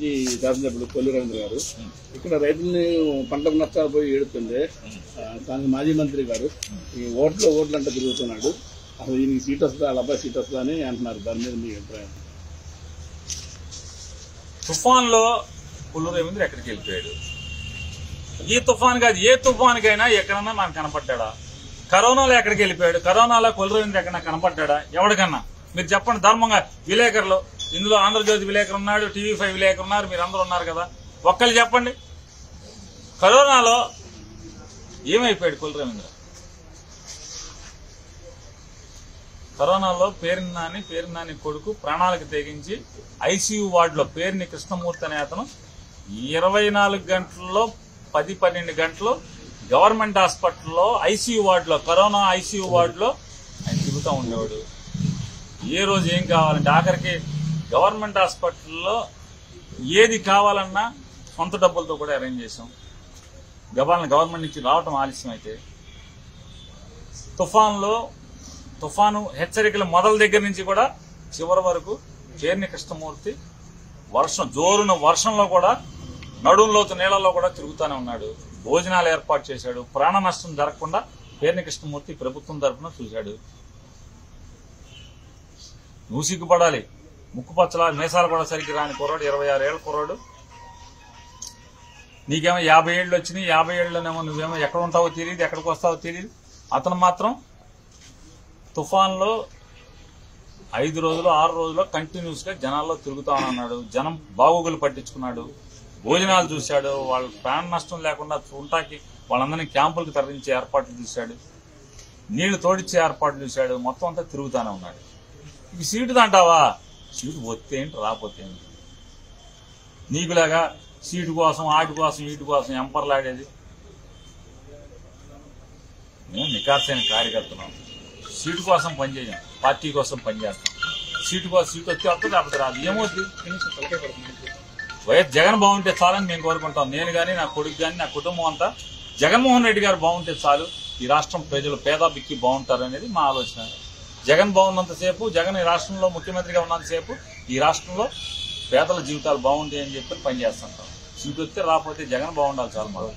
నుంచి శాసనసభ్యుడు కొల్లు రవీంద్ర గారు ఇక్కడ రైతుల్ని పంటకు నష్టాలు పోయి ఏడుతుండే దానికి మాజీ మంత్రి గారు ఈ ఓట్లు అంటే తిరుగుతున్నాడు. అసలు ఈయనకి సీట్ వస్తుందా, వాళ్ళ అబ్బాయి సీట్ వస్తుందా అని అంటున్నారు. దాని మీద మీ అభిప్రాయం? తుఫాన్లో కొల్లు రవీంద్ర ఎక్కడికి వెళ్ళిపోయాడు? ఈ తుఫాన్ కాదు, ఏ తుఫాన్కైనా ఎక్కడన్నా నాకు కనపడ్డా? కరోనాలో ఎక్కడికి వెళ్ళిపోయాడు? కరోనాలో కొల్లు రవీంద్ర ఎక్కడన్నా కనపడ్డా? ఎవరికన్నా మీరు చెప్పండి ధర్మంగా. విలేకరులు ఇందులో ఆంధ్రజ్యోతి విలేకరు ఉన్నాడు, TV5 విలేకరు ఉన్నారు, మీరు అందరూ ఉన్నారు కదా, ఒక్కళ్ళు చెప్పండి కరోనాలో ఏమైపోయాడు కొల్లు రవీంద్ర? కరోనాలో పేరునాని కొడుకు ప్రాణాలకు తెగించి ICU వార్డులో పేరుని కృష్ణమూర్తి అనే అతను 24 గంటల్లో 10-12 గంటలు గవర్నమెంట్ హాస్పిటల్లో ICU వార్డులో, కరోనా ICU వార్డులో ఆయన తిరుగుతూ ఉండేవాడు. ఏ రోజు ఏం కావాలంటే ఆఖరికి గవర్నమెంట్ హాస్పిటల్లో ఏది కావాలన్నా సొంత డబ్బులతో కూడా అరేంజ్ చేశాం. గవర్నమెంట్ నుంచి రావటం ఆలస్యం అయితే తుఫాను హెచ్చరికల మొదల దగ్గర నుంచి కూడా చివరి వరకు పేర్ని కృష్ణమూర్తి జోరున వర్షంలో కూడా నడుంలోతు నీళ్లలో కూడా తిరుగుతూనే ఉన్నాడు. భోజనాలు ఏర్పాటు చేశాడు. ప్రాణ నష్టం జరగకుండా పేర్ని కృష్ణమూర్తి ప్రభుత్వం తరఫున చూశాడు. నువ్వు సిగ్గుపడాలి. ముక్కుపచ్చల మీసాలు కూడా సరిగ్గా రాని కుర్రాడు, 26 ఏళ్ల కుర్రాడు. నీకేమో 50 ఏళ్ళు వచ్చినాయి. 50 ఏళ్ళలోనేమో నువ్వేమో ఎక్కడ ఉంటావో తెలియదు, ఎక్కడికి వస్తావో తెలియదు. అతను మాత్రం తుఫాన్లో 5 రోజులు 6 రోజులు కంటిన్యూస్ గా జనాల్లో తిరుగుతానన్నాడు. జనం బాగోగులు పట్టించుకున్నాడు. భోజనాలు చూశాడు. వాళ్ళ ప్రాణ నష్టం లేకుండా చూడటానికి వాళ్ళందరినీ క్యాంపులకు తరలించే ఏర్పాట్లు చూశాడు. నీళ్లు తోడిచ్చే ఏర్పాట్లు చూశాడు. మొత్తం అంతా తిరుగుతానే ఉన్నాడు. ఇక సీటు అంటావా? సీటు వస్తే ఏంటి, రాకపోతే ఏంటి? నీకులాగా సీటు కోసం ఆటి కోసం ఈటి కోసం ఎంపర్లాడేది మేము నికార్సైన కార్యకర్తలం. సీటు కోసం పనిచేయం, పార్టీ కోసం పనిచేస్తాం. సీటు వస్తే వస్తుంది, లేకపోతే రాదు. ఏమవుతుంది? వైఎస్ జగన్ బాగుంటే చాలని మేము కోరుకుంటాం. నేను కానీ, నా కొడుకు కానీ, నా కుటుంబం అంతా జగన్మోహన్ రెడ్డి గారు బాగుంటే చాలు. ఈ రాష్ట్రం ప్రజలు పేద బిక్కి బాగుంటారు అనేది మా ఆలోచన. జగన్ బాగున్నంతసేపు, జగన్ ఈ రాష్ట్రంలో ముఖ్యమంత్రిగా ఉన్నంతసేపు ఈ రాష్ట్రంలో పేదల జీవితాలు బాగుంటాయని చెప్పి పనిచేస్తుంటాం. సీటు వస్తే రాకపోతే జగన్ బాగుండాలి చాలు మాకు.